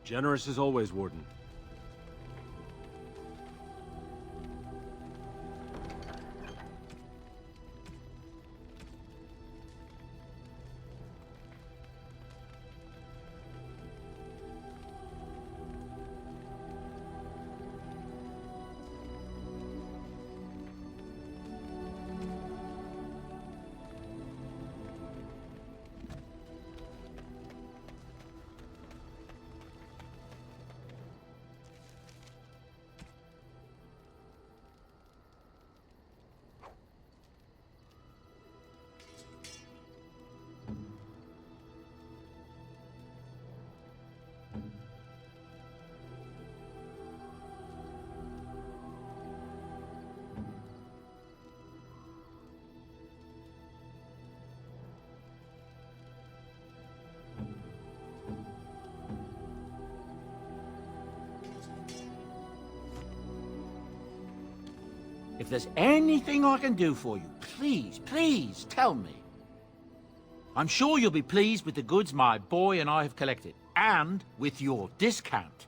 Generous as always, Warden. If there's anything I can do for you, please tell me. I'm sure you'll be pleased with the goods my boy and I have collected, and with your discount.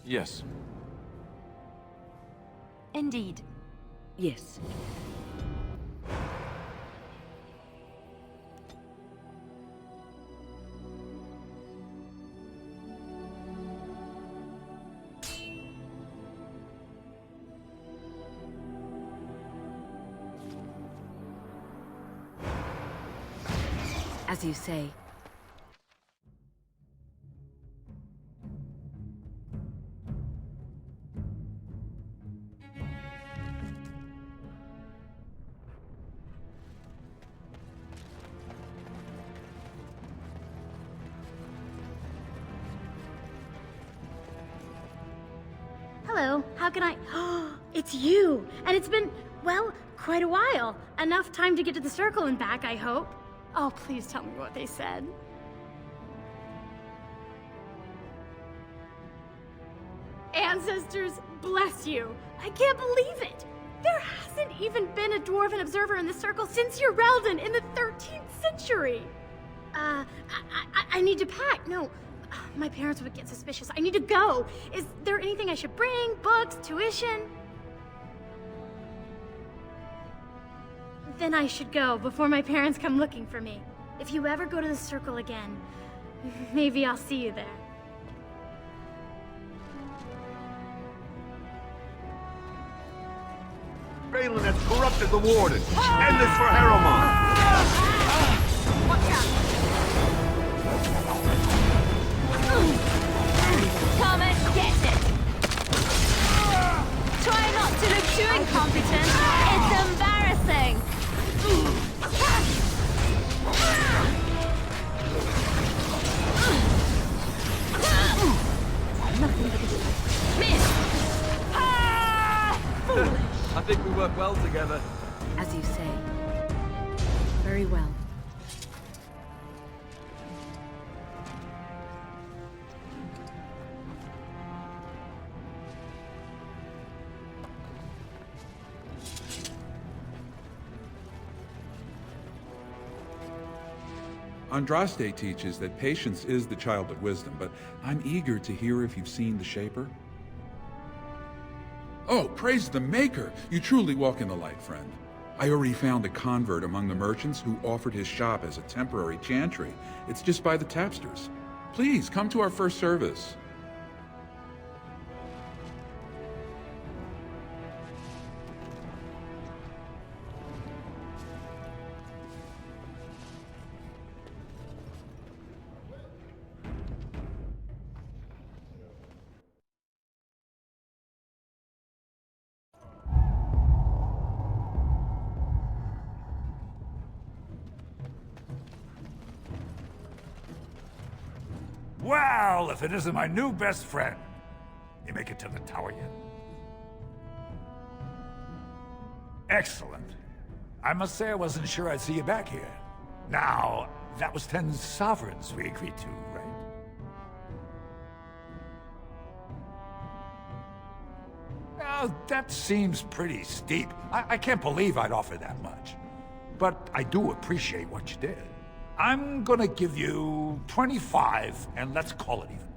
Yes. Indeed. Yes. As you say. Hello, how can I... It's you! And it's been, well, quite a while. Enough time to get to the circle and back, I hope. Oh, please tell me what they said. Ancestors, bless you. I can't believe it. There hasn't even been a dwarven observer in the circle since Urelden in the 13th century. I need to pack. No, my parents would get suspicious. I need to go. Is there anything I should bring? Books? Tuition? Then I should go before my parents come looking for me. If you ever go to the circle again, maybe I'll see you there. Balin has corrupted the Warden. End this for Harrowmont. Watch out! Come and get it! Try not to look too incompetent. It's embarrassing. Miss! Foolish! I think we work well together. As you say. Very well. Andraste teaches that patience is the child of wisdom, but I'm eager to hear if you've seen the Shaper. Oh, praise the Maker! You truly walk in the light, friend. I already found a convert among the merchants who offered his shop as a temporary chantry. It's just by the tapsters. Please, come to our first service. Well, if it isn't my new best friend. You make it to the tower yet? Excellent. I must say I wasn't sure I'd see you back here. Now, that was 10 sovereigns we agreed to, right? Now, that seems pretty steep. I can't believe I'd offer that much. But I do appreciate what you did. I'm gonna give you 25, and let's call it even.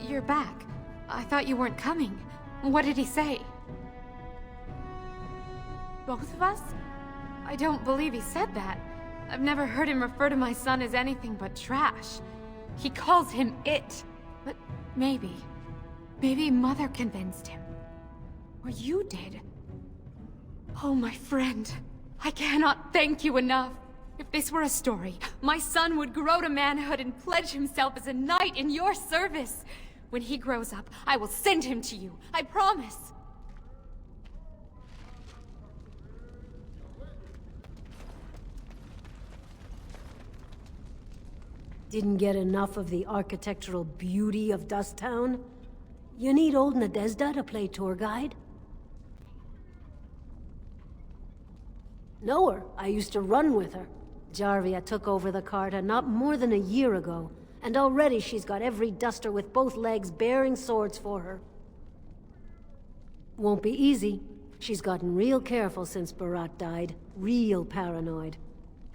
You're back. I thought you weren't coming. What did he say? Both of us? I don't believe he said that. I've never heard him refer to my son as anything but trash. He calls him it. But maybe Mother convinced him. Or you did. Oh, my friend. I cannot thank you enough. If this were a story, my son would grow to manhood and pledge himself as a knight in your service. When he grows up, I will send him to you. I promise. Didn't get enough of the architectural beauty of Dust Town? You need old Nadezda to play tour guide? Know her. I used to run with her. Jarvia took over the Carta not more than a year ago, and already she's got every duster with both legs bearing swords for her. Won't be easy. She's gotten real careful since Barat died. Real paranoid.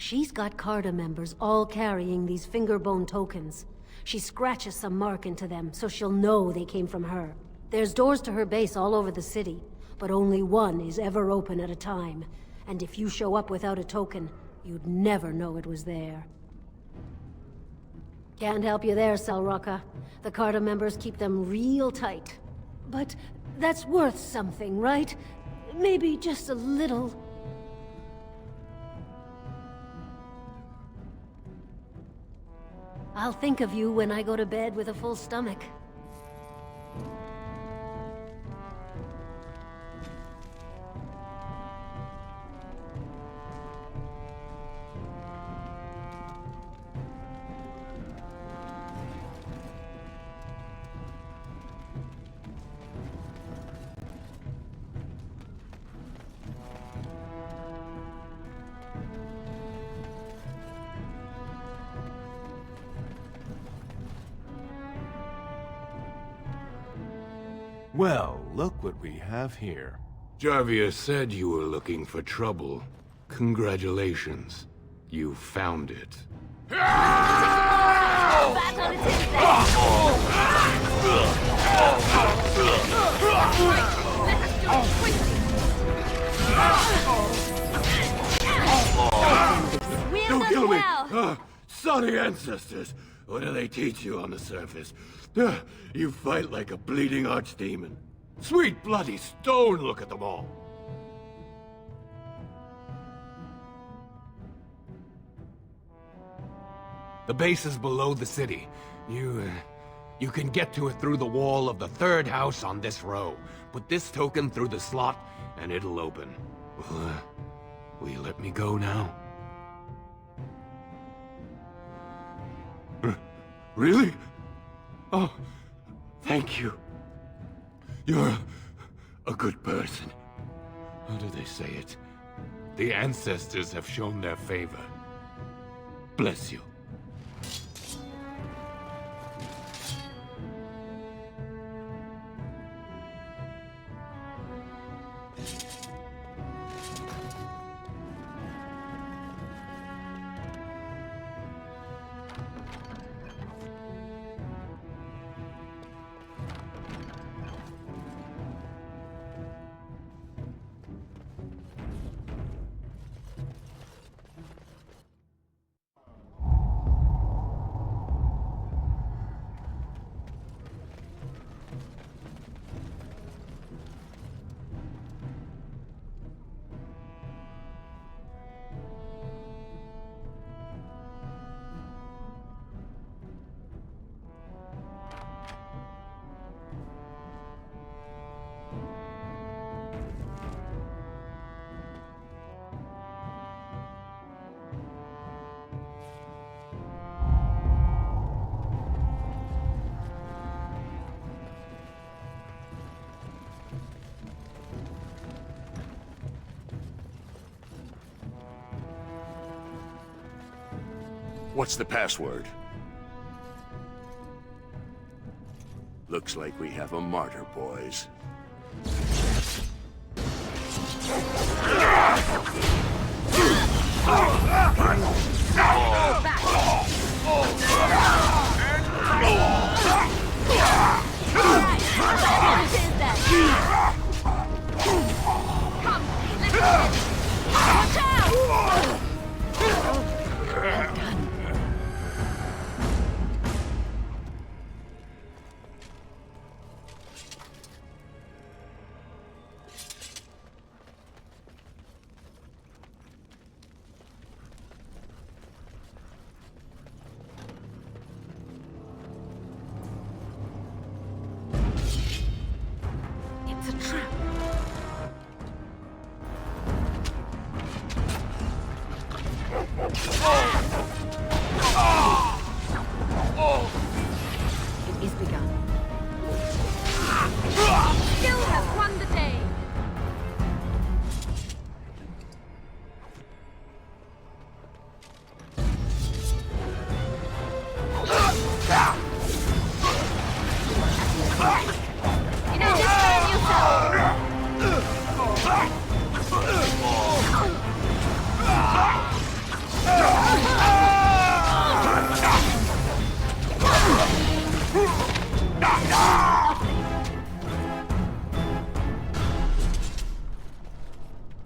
She's got Carta members all carrying these fingerbone tokens. She scratches some mark into them, so she'll know they came from her. There's doors to her base all over the city, but only one is ever open at a time. And if you show up without a token, you'd never know it was there. Can't help you there, Selrocka. The Carta members keep them real tight. But that's worth something, right? Maybe just a little... I'll think of you when I go to bed with a full stomach. Well, look what we have here. Jarvia said you were looking for trouble. Congratulations. You found it. Back on its Don't kill me! Sorry, ancestors. What do they teach you on the surface? You fight like a bleeding archdemon. Sweet bloody stone, look at them all. The base is below the city. You can get to it through the wall of the third house on this row. Put this token through the slot, and it'll open. Will you let me go now? Really? Oh, thank you. You're a good person. How do they say it? The ancestors have shown their favor. Bless you. What's the password? Looks like we have a martyr, boys. It's a trap. It is begun. Skill has won the day. You know, just find yourself.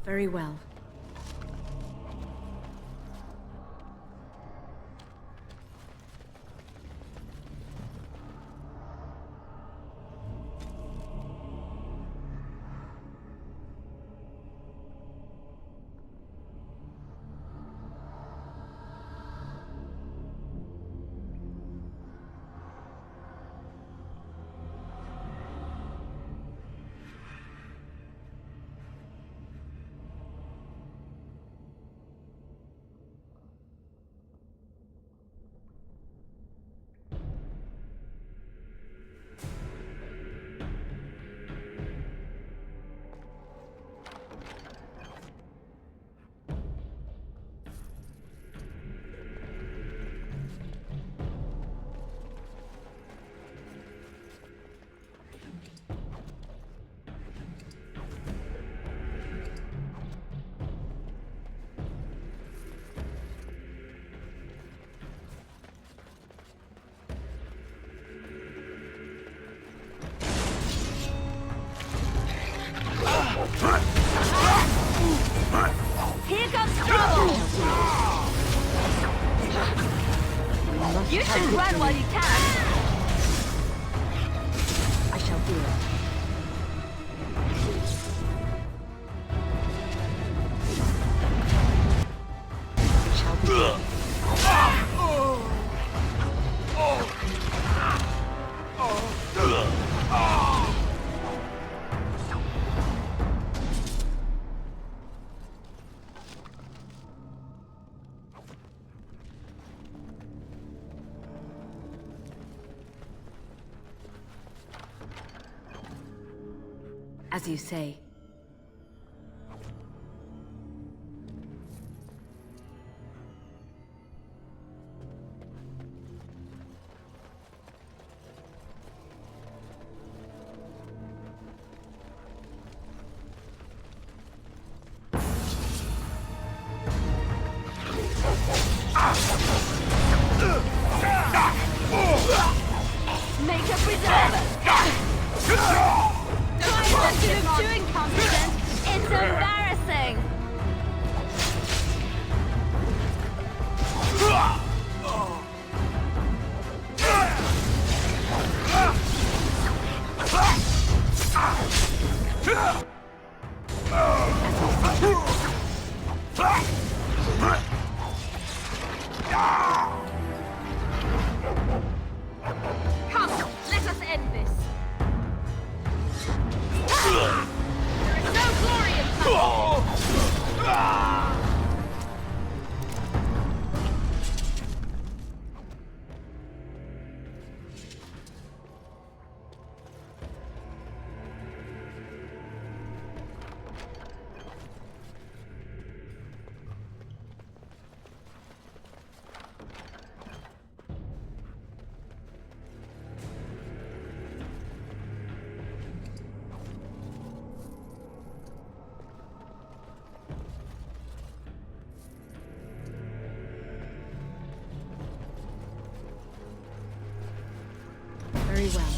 Very well. You should run while you can. I shall do it. It shall be done. As you say. Make a preserver. You're too incompetent. It's embarrassing. Come, let us end this. There is no glory in fighting. Very well.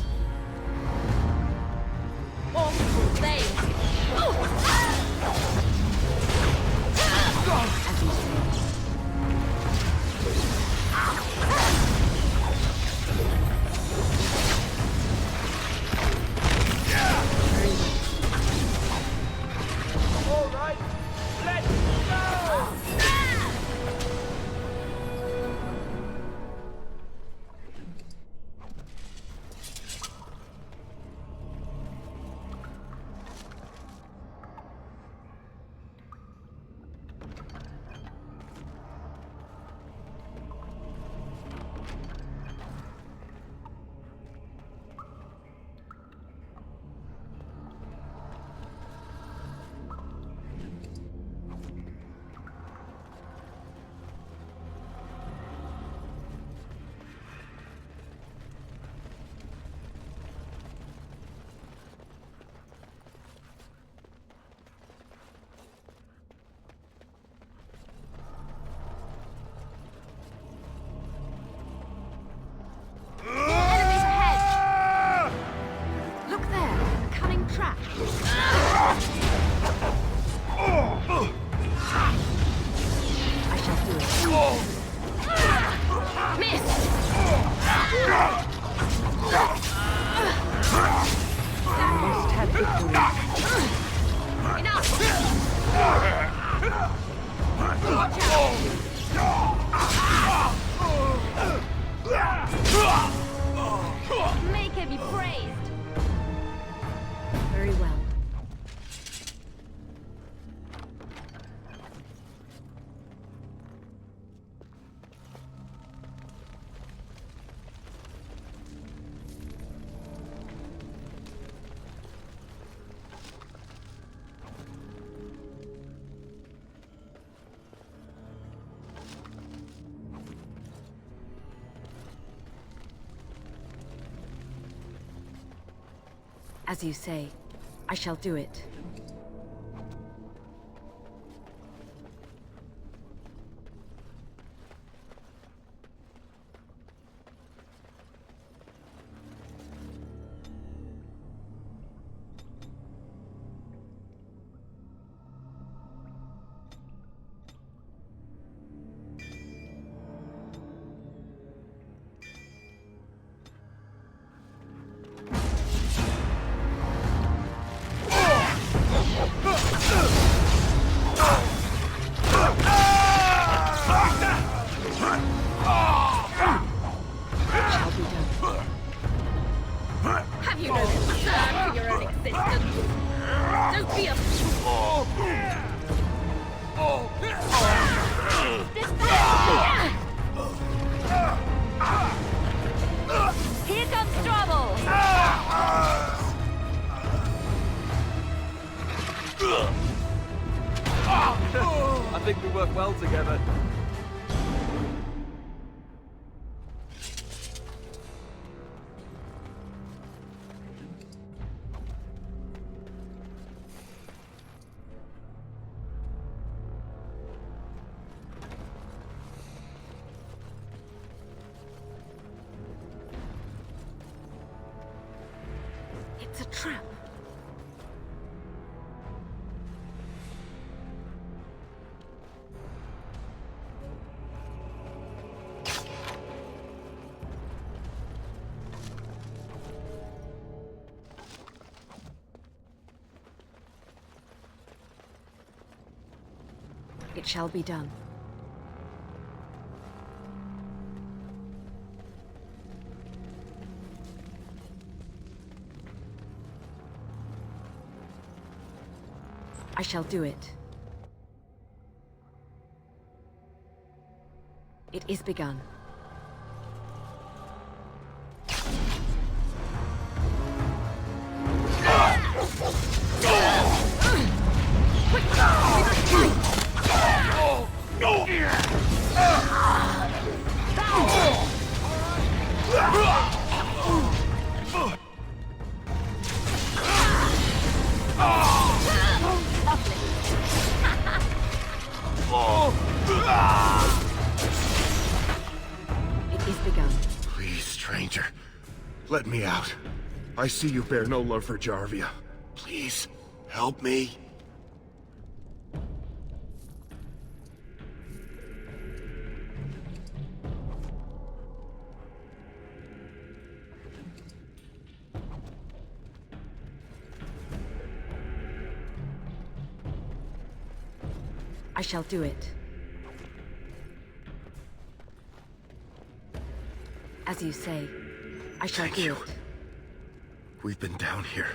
Awful thing. As you say. All right, let's go! Enemies ahead. Look there, a cunning trap. I shall do it. Miss. I must have victory. Enough. Watch out. Make her be praised. Very well. As you say, I shall do it. It's a trap. It shall be done. I shall do it. It is begun. It is begun. Please, stranger. Let me out. I see you bear no love for Jarvia. Please, help me. I shall do it. As you say, I shall Thank do you. it. We've been down here.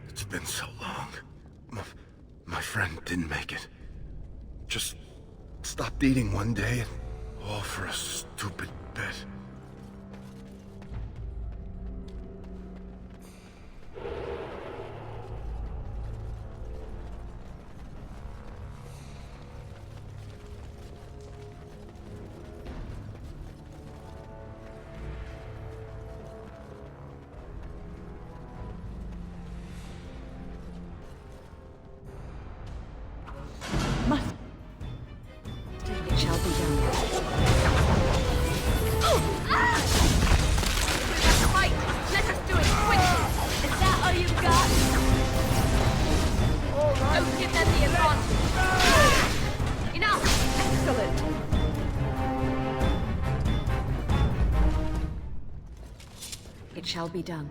It's been so long. My friend didn't make it. Just stopped eating one day, and all for a stupid bet. It shall be done. Fight! Let us do it quickly! Is that all you've got? Don't give them the advantage! Enough! Excellent! It shall be done.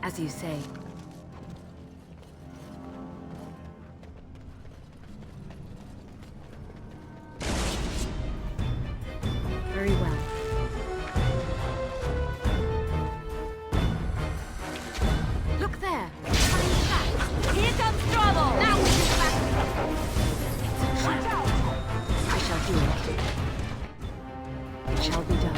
As you say. Very well. Look there! Here comes trouble! Now we can back! Watch out! I shall do it. It shall be done.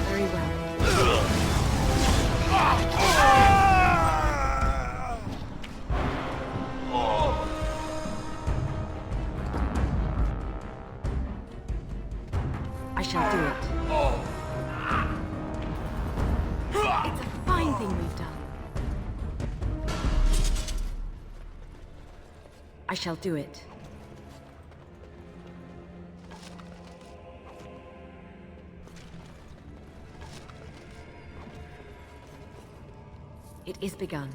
Very well. I shall do it. It's a fine thing we've done. I shall do it. It is begun.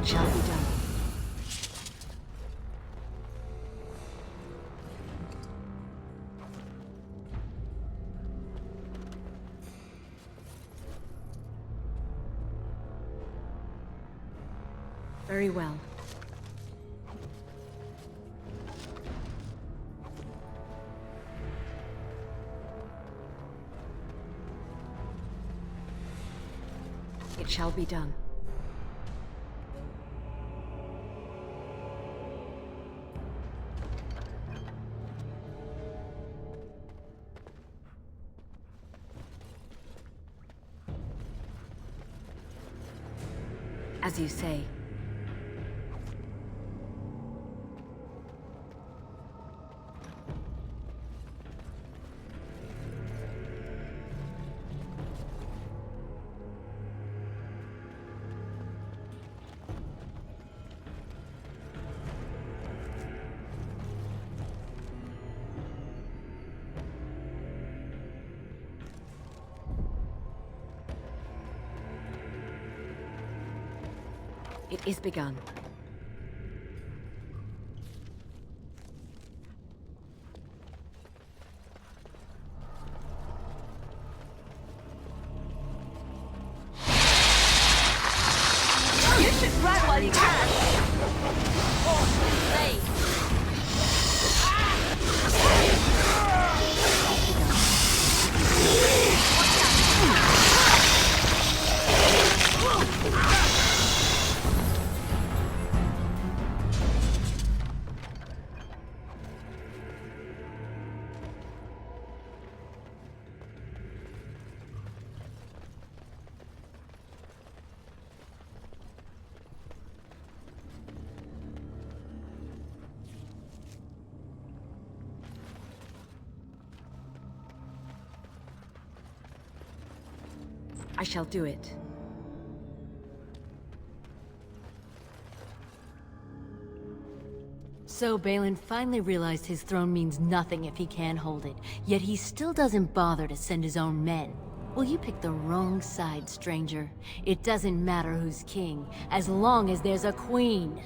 shall be done. Very well. It shall be done. As you say. It is begun. You should run while you can. Oh, late. I shall do it. So Balin finally realized his throne means nothing if he can't hold it, yet he still doesn't bother to send his own men. Well, you picked the wrong side, stranger. It doesn't matter who's king, as long as there's a queen.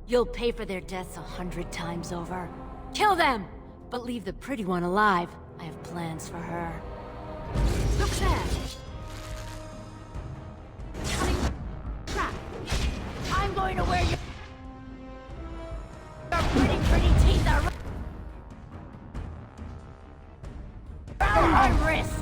You'll pay for their deaths 100 times over. Kill them! But leave the pretty one alive. I have plans for her. Look there! Cunning trap! I'm going to wear your pretty teeth around my wrist!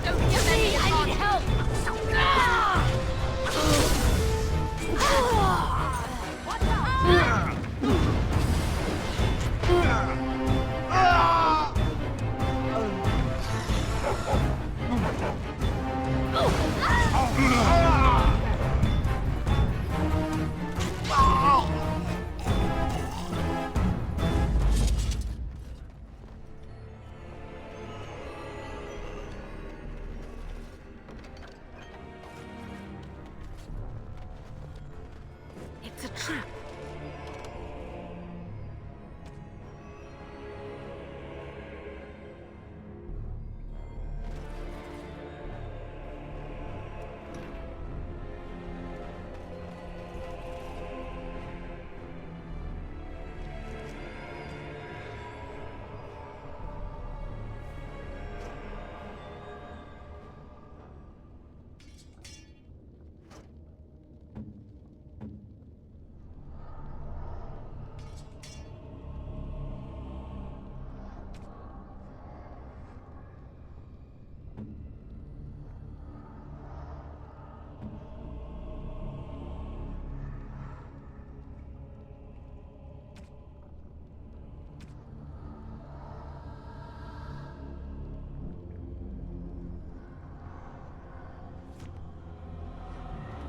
Don't give me! I need help! What It's a trap.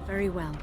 Very well.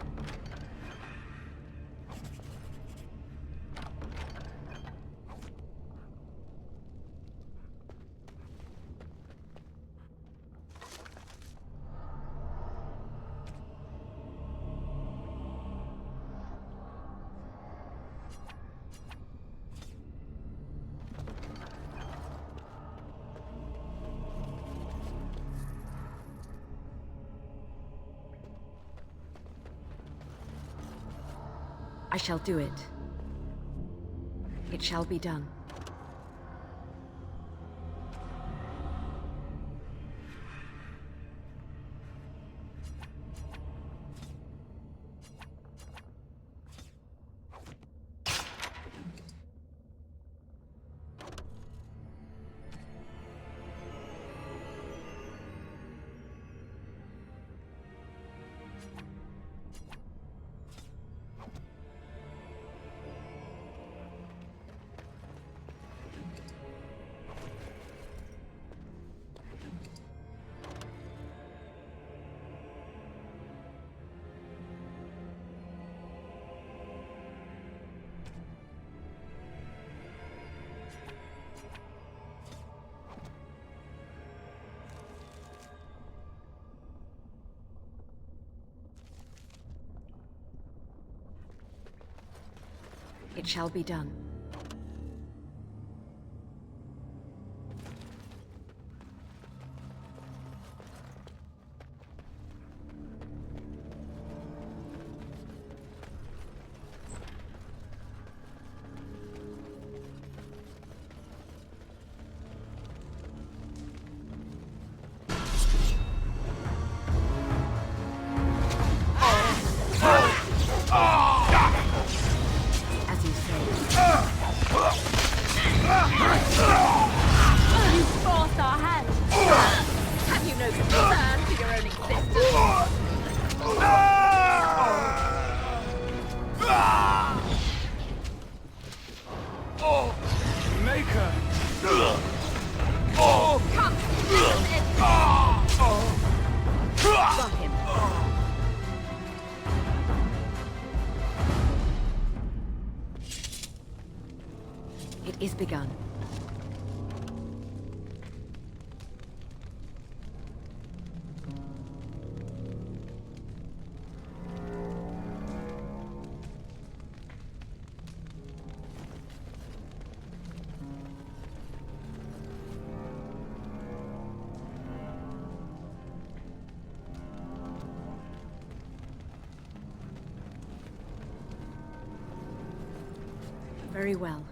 I shall do it. It shall be done. It shall be done. You forced our hand. Have you no concern for your own existence? Maker! Come! Got him. It is begun. Very well.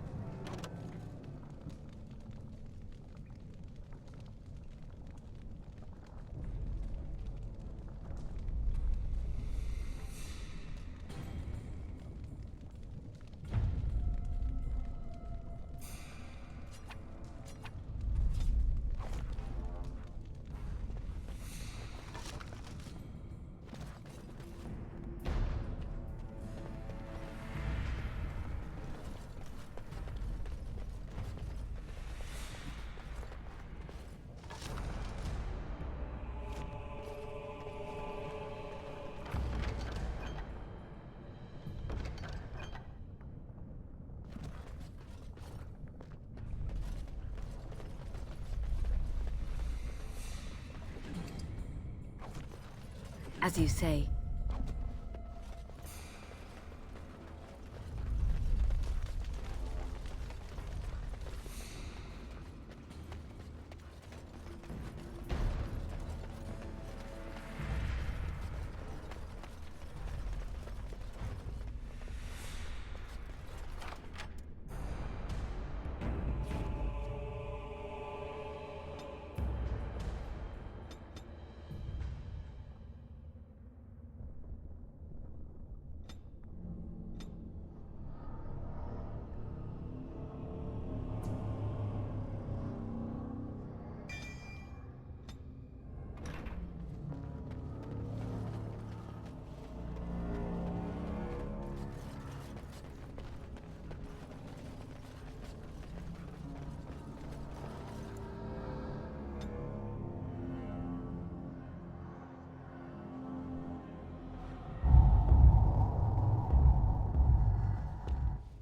As you say.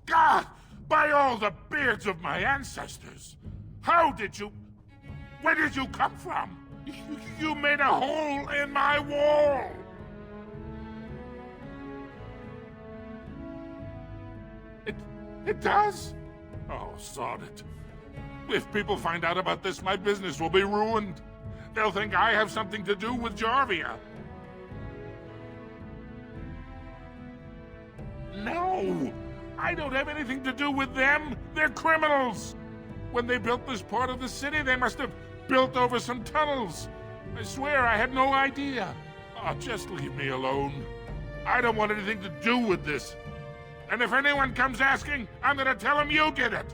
God! By all the beards of my ancestors! How did you... Where did you come from? You made a hole in my wall! It does? Oh, sod it. If people find out about this, my business will be ruined. They'll think I have something to do with Jarvia. No! I don't have anything to do with them! They're criminals! When they built this part of the city, they must have built over some tunnels. I swear I had no idea. Oh, just leave me alone. I don't want anything to do with this. And if anyone comes asking, I'm gonna tell them you did it!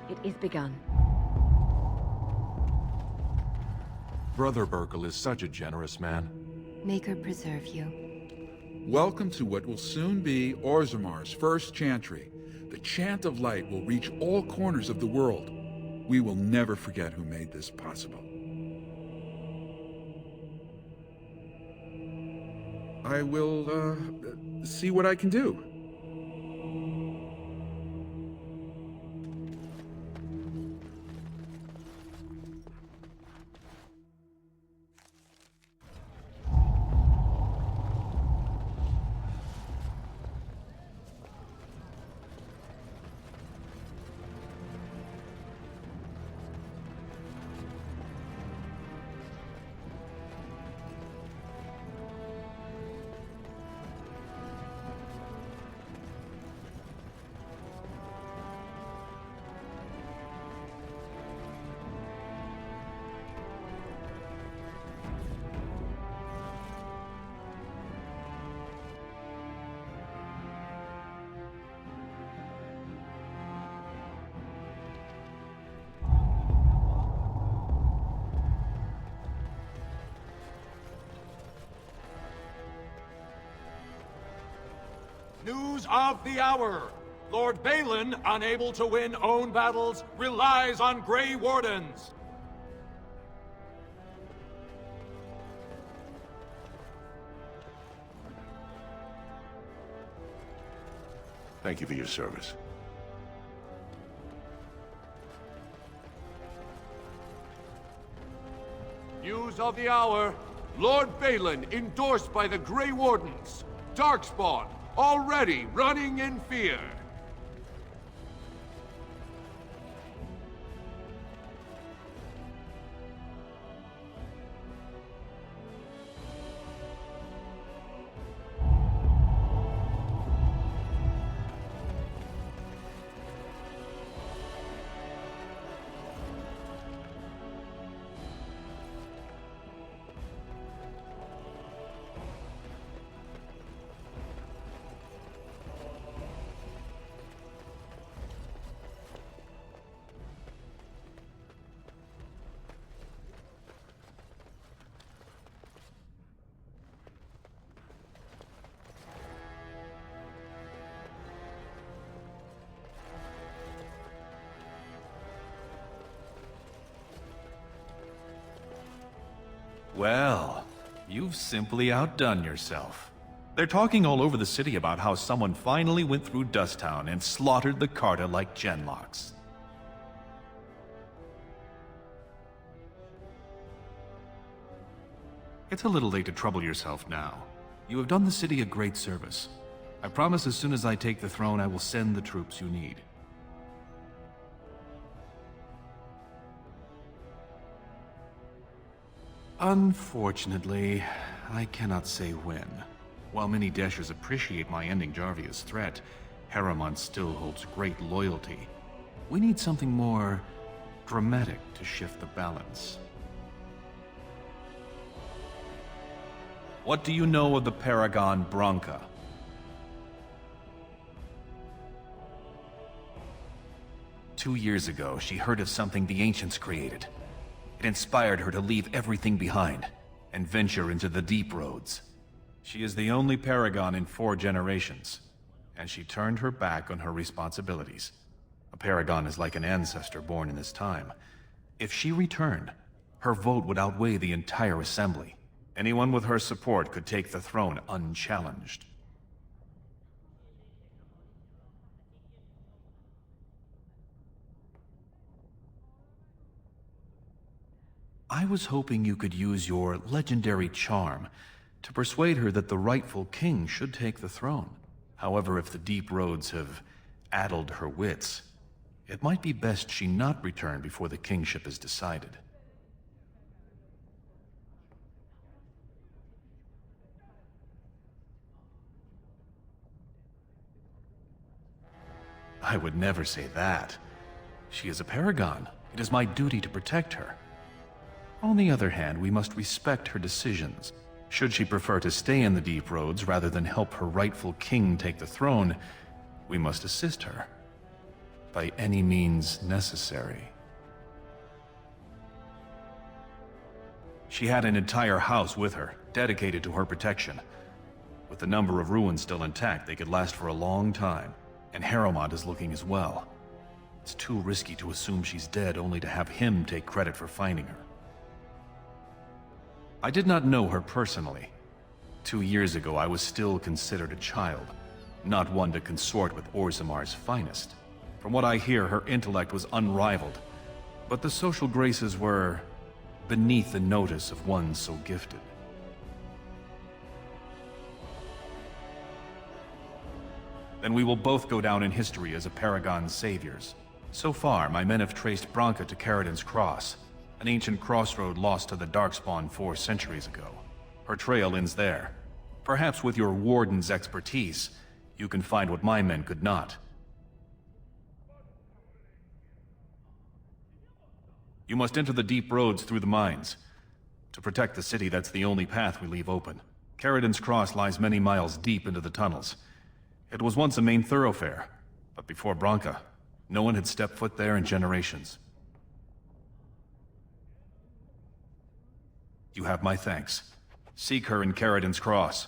It is begun. Brother Burkle is such a generous man. Maker preserve you. Welcome to what will soon be Orzamar's first chantry. The chant of light will reach all corners of the world. We will never forget who made this possible. I will, see what I can do. News of the hour! Lord Balin, unable to win own battles, relies on Grey Wardens! Thank you for your service. News of the hour! Lord Balin, endorsed by the Grey Wardens. Darkspawn, already running in fear. Well, you've simply outdone yourself. They're talking all over the city about how someone finally went through Dusttown and slaughtered the Carta like genlocks. It's a little late to trouble yourself now. You have done the city a great service. I promise as soon as I take the throne, I will send the troops you need. Unfortunately, I cannot say when. While many Deshers appreciate my ending Jarvia's threat, Harriman still holds great loyalty. We need something more dramatic to shift the balance. What do you know of the Paragon Branca? Two years ago, she heard of something the Ancients created. It inspired her to leave everything behind and venture into the deep roads. She is the only Paragon in 4 generations, and she turned her back on her responsibilities. A Paragon is like an ancestor born in this time. If she returned, her vote would outweigh the entire assembly. Anyone with her support could take the throne unchallenged. I was hoping you could use your legendary charm to persuade her that the rightful king should take the throne. However, if the deep roads have addled her wits, it might be best she not return before the kingship is decided. I would never say that. She is a paragon. It is my duty to protect her. On the other hand, we must respect her decisions. Should she prefer to stay in the deep roads rather than help her rightful king take the throne, we must assist her. By any means necessary. She had an entire house with her, dedicated to her protection. With the number of ruins still intact, they could last for a long time. And Harrowmont is looking as well. It's too risky to assume she's dead only to have him take credit for finding her. I did not know her personally. 2 years ago, I was still considered a child, not one to consort with Orzammar's finest. From what I hear, her intellect was unrivaled, but the social graces were beneath the notice of one so gifted. Then we will both go down in history as a paragon's saviors. So far, my men have traced Branka to Caridin's Cross, an ancient crossroad lost to the Darkspawn 4 centuries ago. Her trail ends there. Perhaps with your warden's expertise, you can find what my men could not. You must enter the deep roads through the mines. To protect the city, that's the only path we leave open. Caridin's Cross lies many miles deep into the tunnels. It was once a main thoroughfare, but before Branka, no one had stepped foot there in generations. You have my thanks. Seek her in Caridin's Cross.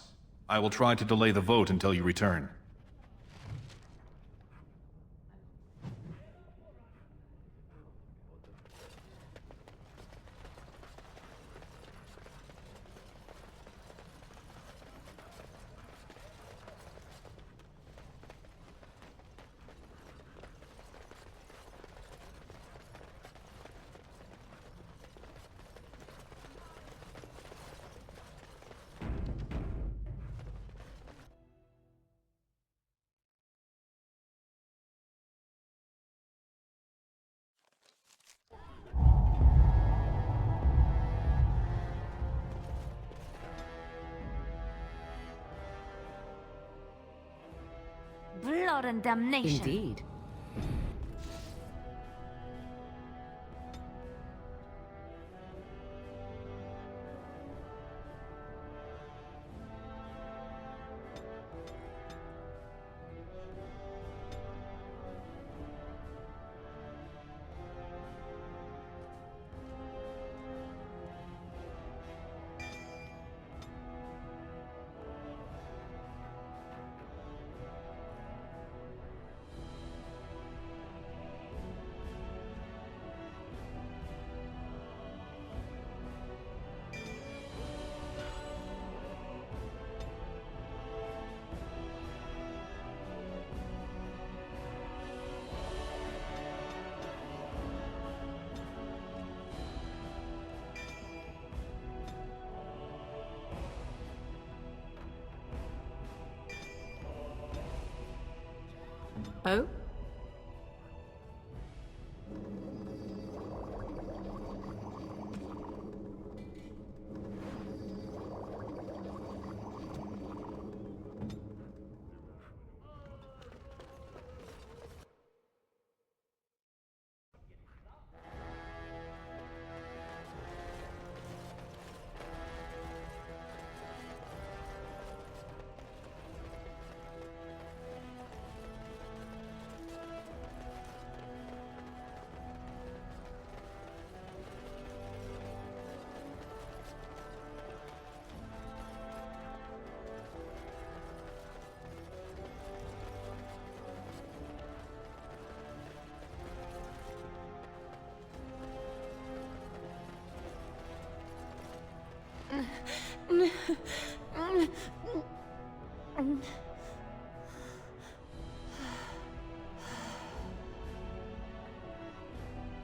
I will try to delay the vote until you return. Blood and damnation. Indeed. Oh?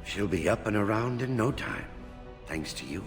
She'll be up and around in no time. thanks to you.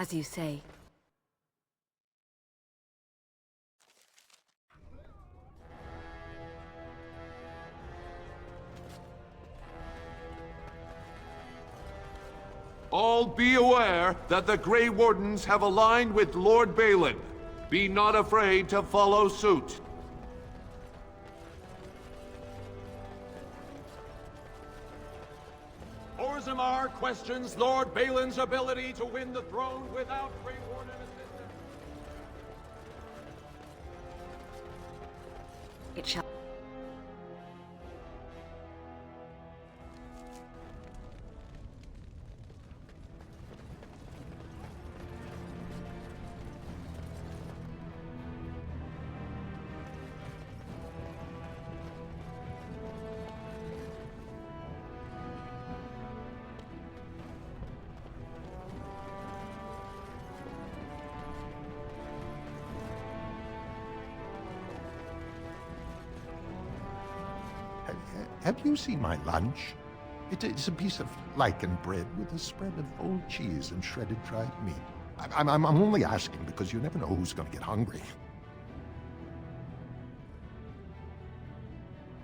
As you say. All be aware that the Grey Wardens have aligned with Lord Balin. Be not afraid to follow suit. Orzammar questions Lord Balin's ability to win the throne without Grey Warden assistance. It shall. Have you seen my lunch? It is a piece of lichen bread with a spread of old cheese and shredded dried meat. I'm only asking because you never know who's going to get hungry.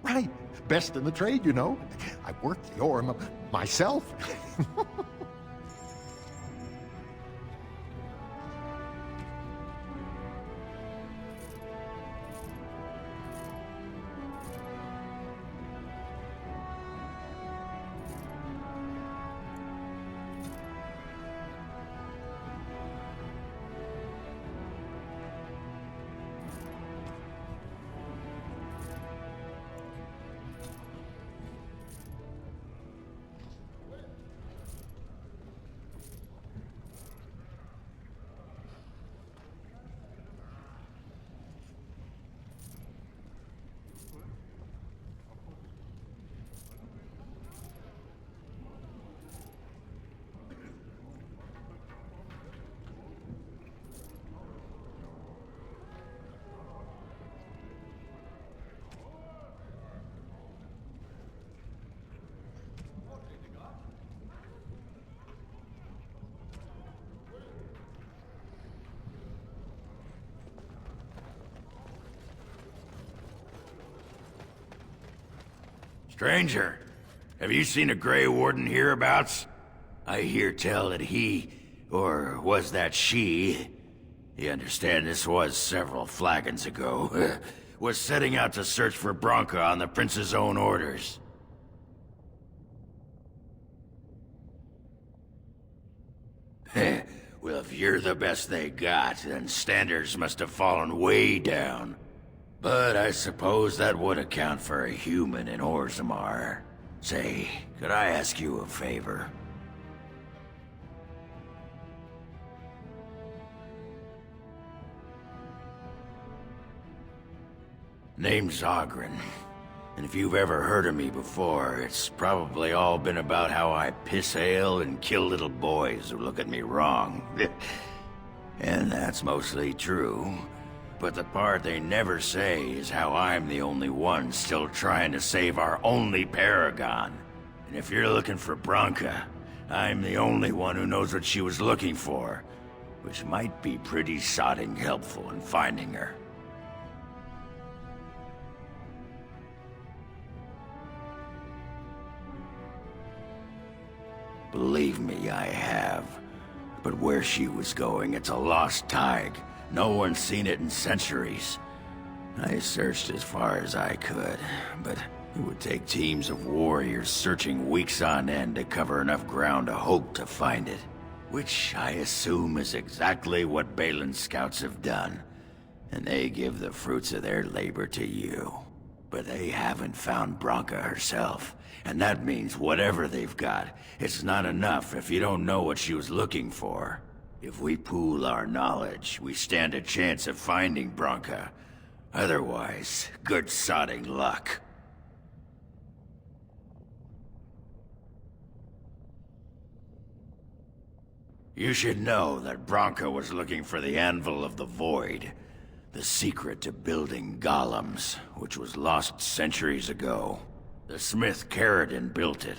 Right. Best in the trade, you know. I worked the ore myself. Stranger, have you seen a Grey Warden hereabouts? I hear tell that he, or was that she, you understand this was several flagons ago, was setting out to search for Branka on the Prince's own orders. Well, if you're the best they got, then standards must have fallen way down. But I suppose that would account for a human in Orzammar. Say, could I ask you a favor? Name's Ogren, and if you've ever heard of me before, it's probably all been about how I piss ale and kill little boys who look at me wrong. And that's mostly true. But the part they never say is how I'm the only one still trying to save our only paragon. And if you're looking for Branka, I'm the only one who knows what she was looking for, which might be pretty sodding helpful in finding her. Believe me, I have. But where she was going, it's a lost tag. No one's seen it in centuries. I searched as far as I could, but it would take teams of warriors searching weeks on end to cover enough ground to hope to find it. Which I assume is exactly what Balin's scouts have done. And they give the fruits of their labor to you. But they haven't found Branka herself. And that means whatever they've got, it's not enough if you don't know what she was looking for. If we pool our knowledge, we stand a chance of finding Branka. Otherwise, good sodding luck. You should know that Branka was looking for the Anvil of the Void, the secret to building golems, which was lost centuries ago. The smith Caradon built it,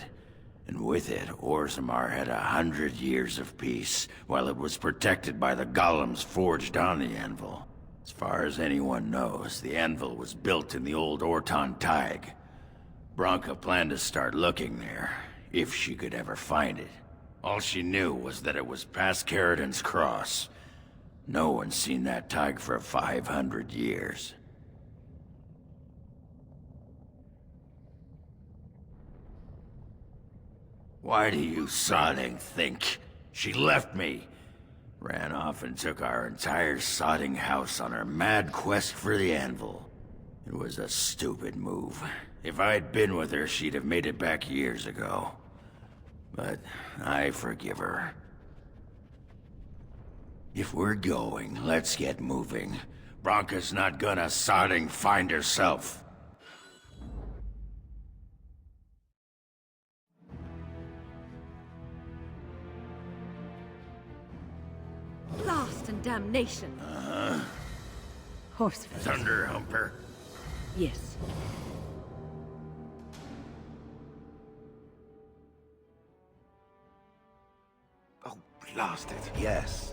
and with it, Orzammar had 100 years of peace, while it was protected by the golems forged on the Anvil. As far as anyone knows, the Anvil was built in the old Orton Tig. Branka planned to start looking there, if she could ever find it. All she knew was that it was past Caradon's cross. No one's seen that Tig for 500 years. Why do you sodding think? She left me. Ran off and took our entire sodding house on her mad quest for the Anvil. It was a stupid move. If I'd been with her, she'd have made it back years ago. But I forgive her. If we're going, let's get moving. Branka's not gonna sodding find herself. Blast and damnation. Horse Thunder Humper. Yes. Oh, blast it. Yes.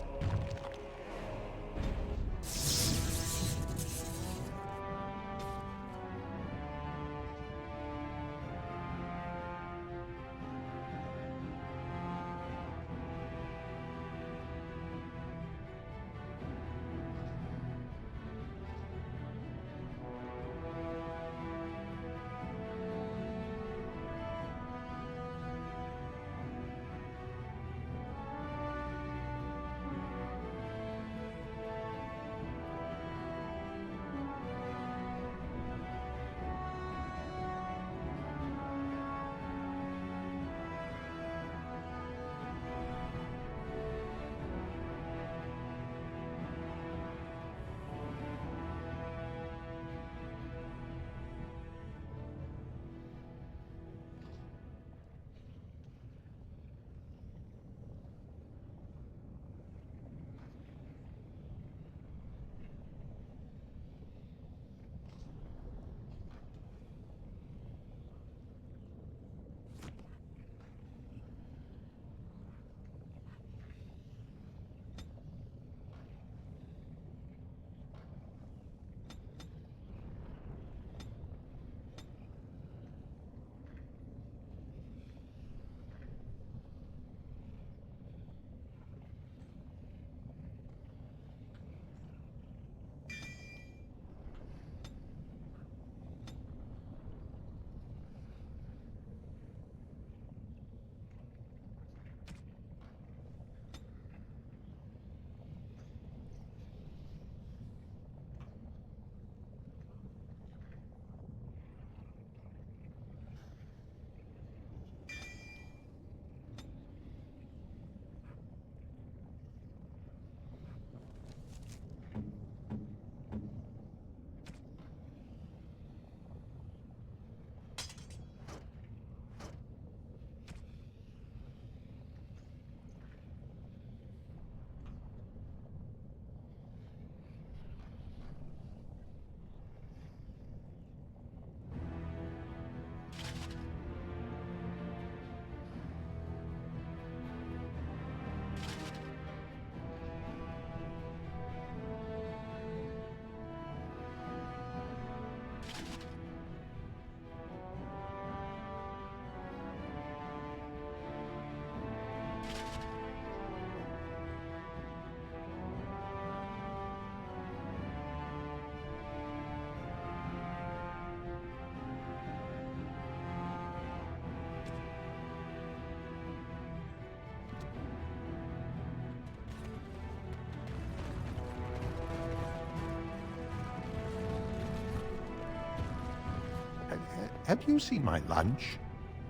Have you seen my lunch?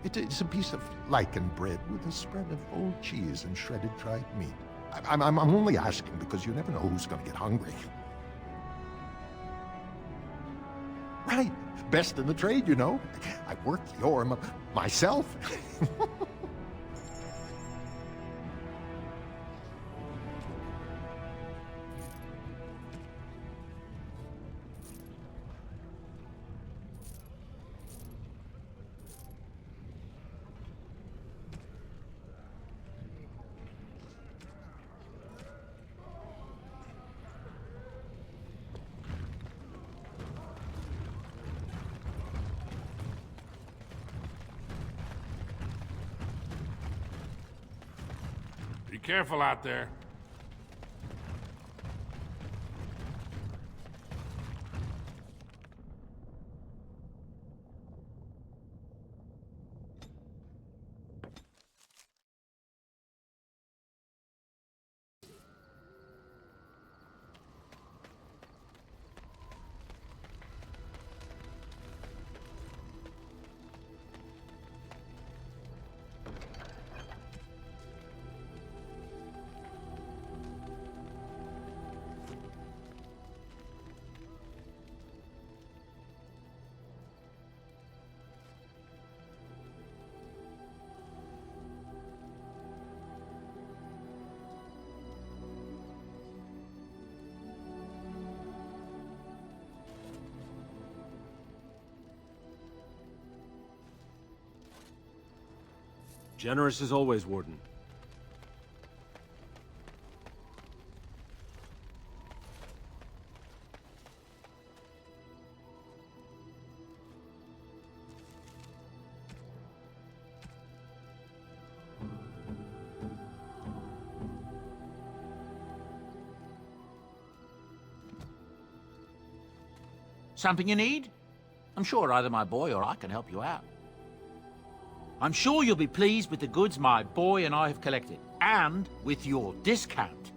It's a piece of lichen bread with a spread of old cheese and shredded dried meat. I'm only asking because you never know who's going to get hungry. Right. Best in the trade, you know. I worked the ore myself. Be careful out there. Generous as always, Warden. Something you need? I'm sure either my boy or I can help you out. I'm sure you'll be pleased with the goods my boy and I have collected, and with your discount.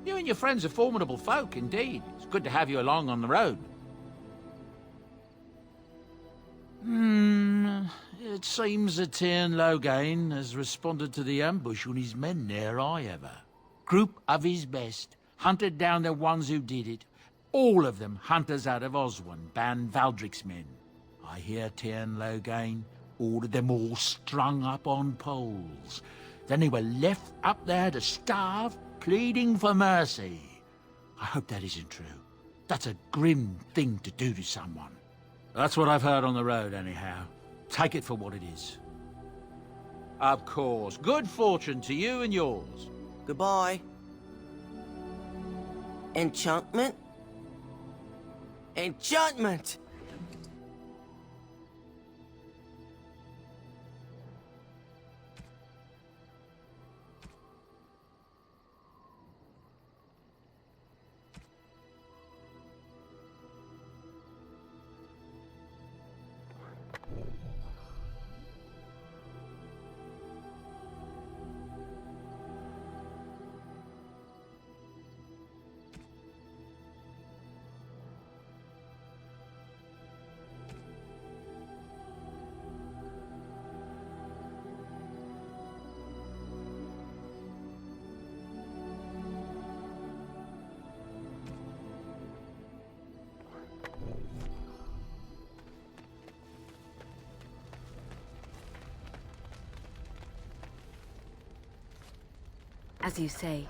You and your friends are formidable folk, indeed. It's good to have you along on the road. It seems that Tyrn Logain has responded to the ambush on his men there, I ever. Group of his best, hunted down the ones who did it. All of them hunters out of Oswin, Ban Valdric's men. I hear Tyrn Logain ordered them all strung up on poles. Then they were left up there to starve, pleading for mercy. I hope that isn't true. That's a grim thing to do to someone. That's what I've heard on the road, anyhow. Take it for what it is. Of course. Good fortune to you and yours. Goodbye. Enchantment? Enchantment! As you say,